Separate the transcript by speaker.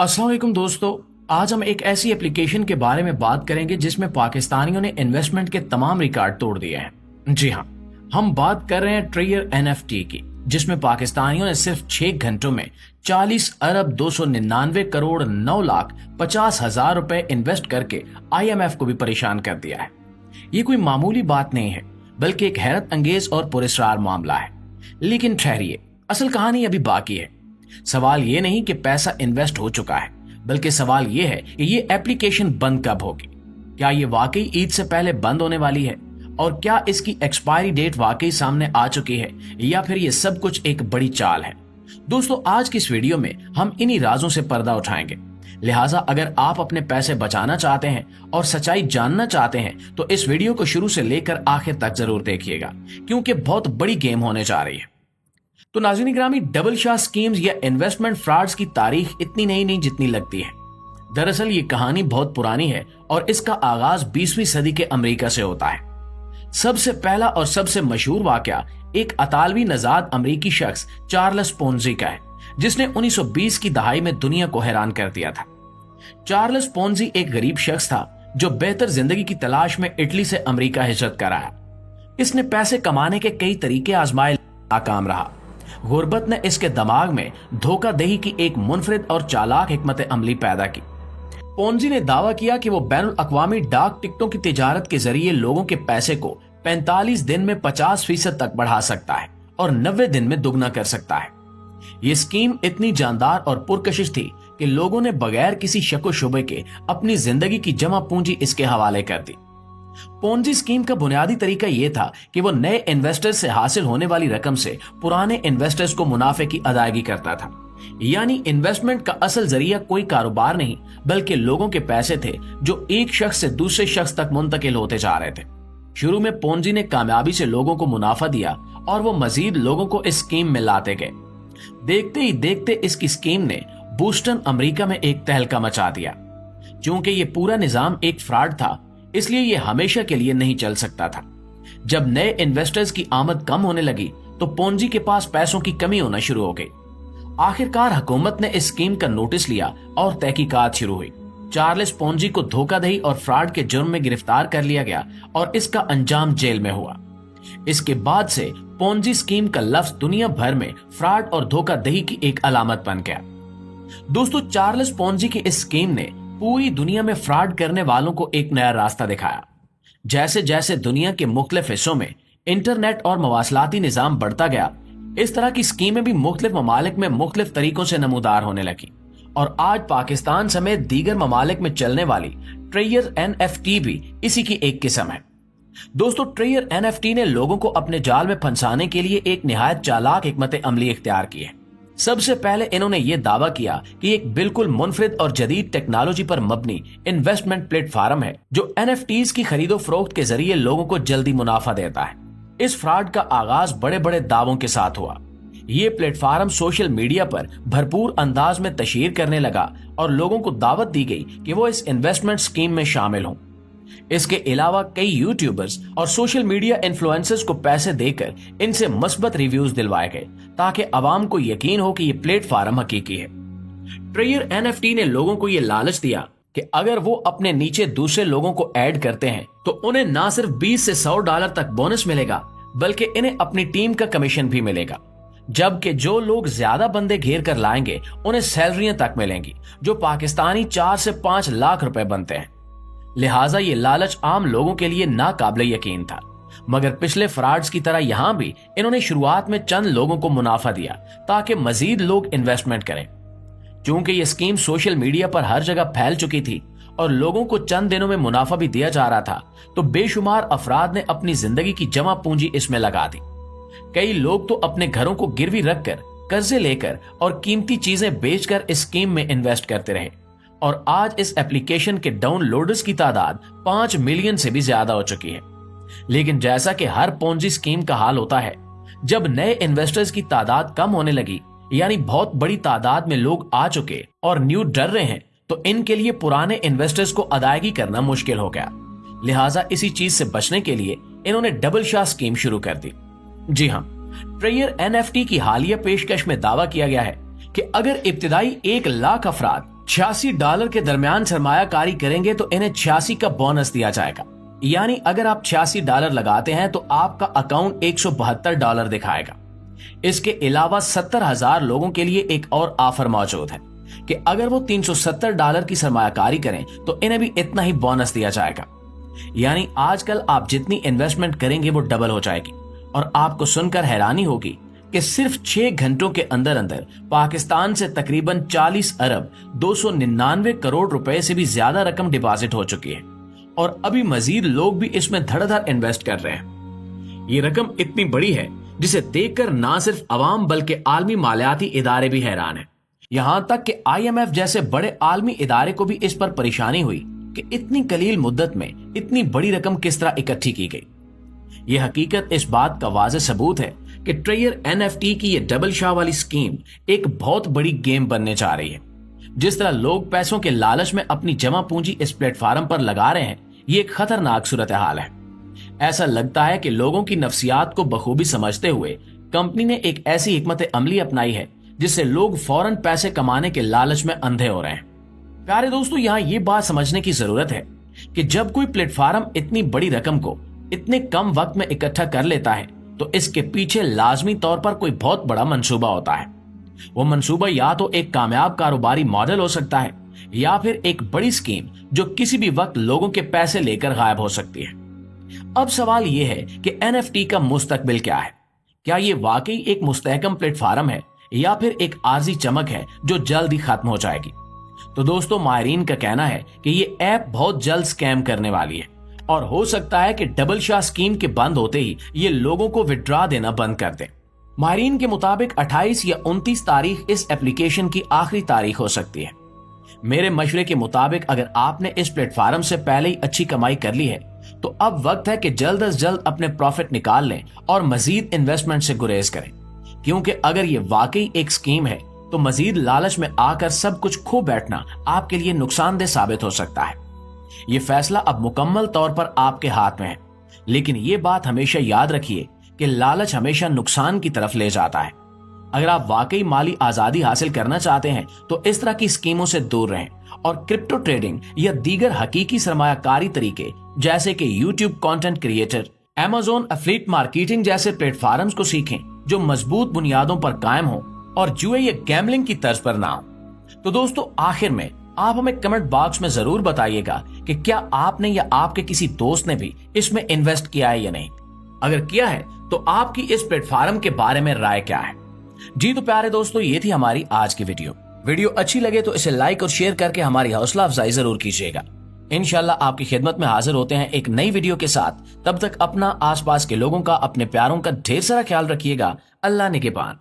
Speaker 1: अस्सलाम वालेकुम दोस्तों, आज हम एक ऐसी एप्लीकेशन के बारे में बात करेंगे जिसमें पाकिस्तानियों ने इन्वेस्टमेंट के तमाम रिकॉर्ड तोड़ दिए हैं। जी हाँ, हम बात कर रहे हैं ट्रेयर एनएफटी की, जिसमें पाकिस्तानियों ने सिर्फ 6 घंटों में 40 अरब 299 करोड़ 9 लाख 50 हजार रुपए इन्वेस्ट करके आईएमएफ को भी परेशान कर दिया है। ये कोई मामूली बात नहीं है, बल्कि एक हैरत अंगेज और पुरस्कार मामला है। लेकिन ठहरिए, असल कहानी अभी बाकी है। सवाल ये नहीं कि पैसा इन्वेस्ट हो चुका है, बल्कि सवाल ये है कि ये एप्लीकेशन बंद कब होगी। क्या ये वाकई ईद से पहले बंद होने वाली है, और क्या इसकी एक्सपायरी डेट वाकई सामने आ चुकी है, या फिर ये सब कुछ एक बड़ी चाल है। दोस्तों, आज की इस वीडियो में हम इन्हीं राजों से पर्दा उठाएंगे। लिहाजा अगर आप अपने पैसे बचाना चाहते हैं और सच्चाई जानना चाहते हैं तो इस वीडियो को शुरू से लेकर आखिर तक जरूर देखिएगा, क्योंकि बहुत बड़ी गेम होने जा रही है। तो नाज़रीन ग्रामी, डबल शाह स्कीम्स या इन्वेस्टमेंट फ्रॉड्स की तारीख इतनी नई नहीं जितनी लगती है। दरअसल ये कहानी बहुत पुरानी है और इसका आगाज 20वीं सदी के अमेरिका से होता है। सबसे पहला और सबसे मशहूर वाकया एक अतालवी नजाद अमेरिकी शख्स चार्ल्स पोंजी का है, जिसने 1920 की दहाई में दुनिया को हैरान कर दिया था। चार्ल्स पोंजी एक गरीब शख्स था जो बेहतर जिंदगी की तलाश में इटली से अमेरिका हिजरत कर आया। इसने पैसे कमाने के कई तरीके आजमाए, नाकाम रहा। गुर्बत ने इसके दिमाग में धोखाधड़ी की एक मुनफरिद और चालाक हिकमत अमली पैदा की। पोंजी ने दावा किया कि वो बैनुल अक़वामी डाक टिकटों की तिजारत के जरिए लोगों के पैसे को 45 दिन में 50% तक बढ़ा सकता है और 90 दिन में दुगना कर सकता है। ये स्कीम इतनी जानदार और पुरकशिश थी कि लोगों ने बगैर किसी शक शुबे के अपनी जिंदगी की जमा पूंजी इसके हवाले कर दी। पोंजी स्कीम का बुनियादी तरीका यह था कि वो नए इन्वेस्टर्स से हासिल होने वाली रकम से पुराने इन्वेस्टर्स को मुनाफे की अदायगी करता था। यानी इन्वेस्टमेंट का असल जरिया कोई कारोबार नहीं, बल्कि लोगों के पैसे थे जो एक शख्स से दूसरे शख्स तक मुंतकिल होते जा रहे थे। शुरू में पोंजी ने कामयाबी से लोगों को मुनाफा दिया और वो मजीद लोगों को इस स्कीम में लाते गए। देखते ही देखते इसकी स्कीम ने बूस्टन अमेरिका में एक तहलका मचा दिया। चूंकि ये पूरा निजाम एक फ्रॉड था, इसलिए ये हमेशा के लिए नहीं चल सकता था। जब नए इन्वेस्टर्स की आमद कम होने लगी तो पोंजी के पास पैसों की कमी होना शुरू हो गई। आखिरकार हुकूमत ने इस स्कीम का नोटिस लिया और तहकीकात शुरू हुई। चार्ल्स पोंजी को धोखाधड़ी और फ्रॉड के जुर्म में गिरफ्तार कर लिया गया और इसका अंजाम जेल में हुआ। इसके बाद से पोंजी स्कीम का लफ्ज दुनिया भर में फ्रॉड और धोखाधड़ी की एक अलामत बन गया। दोस्तों, चार्ल्स पोंजी की इस स्कीम ने पूरी दुनिया में फ्रॉड करने वालों को एक नया रास्ता दिखाया। जैसे जैसे दुनिया के मुख्तलिफ हिस्सों में इंटरनेट और मवासलाती निजाम बढ़ता गया, इस तरह की स्कीमें भी मुख्तलिफ ममालिक में मुख्तलिफ तरीकों से नमूदार होने लगी। और आज पाकिस्तान समेत दीगर ममालिक में चलने वाली ट्रेयर एनएफटी भी इसी की एक किस्म है। दोस्तों, ट्रेयर एनएफटी ने लोगों को अपने जाल में फंसाने के लिए एक निहायत चालाक हिकमत अमली इख्तियार की है। सबसे पहले इन्होंने ये दावा किया कि एक बिल्कुल मुनफरिद और जदीद टेक्नोलॉजी पर मबनी इन्वेस्टमेंट प्लेटफॉर्म है जो एनएफटीज की खरीदो फरोख्त के जरिए लोगों को जल्दी मुनाफा देता है। इस फ्रॉड का आगाज बड़े बड़े दावों के साथ हुआ। ये प्लेटफॉर्म सोशल मीडिया पर भरपूर अंदाज में तशहीर करने लगा और लोगों को दावत दी गई कि वो इस इन्वेस्टमेंट स्कीम में शामिल हों। इसके अलावा कई यूट्यूबर्स और सोशल मीडिया इन्फ्लुएंसर्स को पैसे देकर इनसे मस्बत रिव्यूज दिलवाए गए ताकि अवाम को यकीन हो कि ये प्लेटफॉर्म हकीकी है। ट्रेयर एनएफटी ने लोगों को ये लालच दिया कि अगर वो अपने नीचे दूसरे लोगों को ऐड करते हैं तो उन्हें ना सिर्फ 20 से $100 तक बोनस मिलेगा, बल्कि इन्हें अपनी टीम का कमीशन भी मिलेगा। जबकि जो लोग ज्यादा बंदे घेर कर लाएंगे उन्हें सैलरियां तक मिलेंगी जो पाकिस्तानी 4 से 5 लाख रुपए बनते हैं। लिहाजा ये लालच आम लोगों के लिए नाकाबिले यकीन था। मगर पिछले फ्रॉड्स की तरह यहां भी इन्होंने शुरुआत में चंद लोगों को मुनाफा दिया ताकि मजीद लोग इन्वेस्टमेंट करें। चूंकि ये स्कीम सोशल मीडिया पर हर जगह फैल चुकी थी और लोगों को चंद दिनों में मुनाफा भी दिया जा रहा था, तो बेशुमार अफराद ने अपनी जिंदगी की जमा पूंजी इसमें लगा दी। कई लोग तो अपने घरों को गिरवी रखकर, कर्जे लेकर और कीमती चीजें बेचकर इस स्कीम में इन्वेस्ट करते रहे। और आज इस एप्लीकेशन के डाउनलोडर्स की तादाद 5 मिलियन से भी ज्यादा हो चुकी है। लेकिन जैसा कि हर पोंजी स्कीम का हाल होता है, जब नए इन्वेस्टर्स की तादाद कम होने लगी, यानी बहुत बड़ी तादाद में लोग आ चुके और न्यू डर रहे हैं, तो इनके लिए पुराने इन्वेस्टर्स को अदायगी करना मुश्किल हो गया। लिहाजा इसी चीज से बचने के लिए इन्होंने डबल शाह स्कीम शुरू कर दी। जी हाँ, ट्रेयर एनएफटी की हालिया पेशकश में दावा किया गया है कि अगर इब्तिदाई 1 लाख अफराद $86 के दरमियान सरमाया कारी करेंगे तो इन्हें 86 का बोनस दिया जाएगा। यानी अगर आप $86 लगाते हैं तो आपका अकाउंट $172 दिखाएगा। इसके अलावा 70,000 लोगों के लिए एक और ऑफर मौजूद है कि अगर वो $370 की सरमायाकारी करें तो इन्हें भी इतना ही बोनस दिया जाएगा। यानी आजकल आप जितनी इन्वेस्टमेंट करेंगे वो डबल हो जाएगी। और आपको सुनकर हैरानी होगी कि सिर्फ 6 घंटों के अंदर अंदर पाकिस्तान से तकरीबन 40 अरब 299 करोड़ रुपए से भी ज्यादा रकम डिपॉजिट हो चुकी है और अभी मजीद लोग भी इसमें धड़ाधड़ इन्वेस्ट कर रहे हैं। ये रकम इतनी बड़ी है जिसे देखकर ना सिर्फ अवाम बल्कि आलमी मालियाती इदारे भी हैरान हैं। यहां तक कि IMF जैसे बड़े आलमी इदारे को भी इस पर परेशानी हुई कि इतनी कलील मुद्दत में इतनी बड़ी रकम किस तरह इकट्ठी की गई। ये हकीकत इस बात का वाज़ेह सबूत है कि ट्रेयर NFT की ये डबल शाह वाली स्कीम एक बहुत बड़ी गेम बनने जा रही है। जिस तरह लोग पैसों के लालच में अपनी जमा पूंजी इस प्लेटफॉर्म पर लगा रहे हैं, ये एक खतरनाक सूरत हाल है। ऐसा लगता है कि लोगों की नफ्सियात को बखूबी समझते हुए कंपनी ने एक ऐसी हिकमत अमली अपनाई है जिससे लोग फौरन पैसे कमाने के लालच में अंधे हो रहे हैं। प्यारे दोस्तों, यहाँ ये बात समझने की जरूरत है कि जब कोई प्लेटफॉर्म इतनी बड़ी रकम को इतने कम वक्त में इकट्ठा कर लेता है तो इसके पीछे लाजमी तौर पर कोई बहुत बड़ा मंसूबा होता है। वो मंसूबा या तो एक कामयाब कारोबारी मॉडल हो सकता है या फिर एक बड़ी स्कीम जो किसी भी वक्त लोगों के पैसे लेकर गायब हो सकती है। अब सवाल ये है कि NFT का मुस्तकबिल क्या है? क्या ये वाकई एक मुस्तहकम प्लेटफॉर्म है या फिर एक आर्जी चमक है जो जल्द ही खत्म हो जाएगी? तो दोस्तों, माहिरीन का कहना है कि ये ऐप बहुत जल्द स्कैम करने वाली है और हो सकता है कि डबल शाह स्कीम के बंद होते ही ये लोगों को विड्रॉ देना बंद कर दे। माहिरीन के मुताबिक 28 या 29 तारीख इस एप्लीकेशन की आखिरी तारीख हो सकती है। मेरे मशवरे के मुताबिक अगर आपने इस प्लेटफॉर्म से पहले ही अच्छी कमाई कर ली है तो अब वक्त है कि जल्द अज जल्द अपने प्रॉफिट निकाल लें और मजीद इन्वेस्टमेंट से गुरेज करें, क्योंकि अगर ये वाकई एक स्कीम है तो मजीद लालच में आकर सब कुछ खो बैठना आपके लिए नुकसानदेह साबित हो सकता है। ये फैसला अब मुकम्मल तौर पर आपके हाथ में है, लेकिन ये बात हमेशा याद रखिए कि लालच हमेशा नुकसान की तरफ ले जाता है। अगर आप वाकई माली आजादी हासिल करना चाहते हैं तो इस तरह की स्कीमों से दूर रहें और क्रिप्टो ट्रेडिंग या दीगर हकीकी सरमायाकारी तरीके जैसे कि YouTube content creator, Amazon affiliate marketing जैसे प्लेटफॉर्म्स को सीखें जो मजबूत बुनियादों पर कायम हो और जुए या गैम्बलिंग की तर्ज पर ना हो। तो दोस्तों, आखिर में आप हमें कमेंट बॉक्स में जरूर बताइएगा कि क्या आपने या आपके किसी दोस्त ने भी इसमें इन्वेस्ट किया है या नहीं। अगर किया है तो आपकी इस प्लेटफॉर्म के बारे में राय क्या है। जी तो प्यारे दोस्तों, ये थी हमारी आज की वीडियो अच्छी लगे तो इसे लाइक और शेयर करके हमारी हौसला अफजाई जरूर कीजिएगा। इंशाल्लाह आपकी खिदमत में हाजिर होते हैं एक नई वीडियो के साथ। तब तक अपना, आसपास के लोगों का, अपने प्यारों का ढेर सारा ख्याल रखिएगा। अल्लाह निगहबान।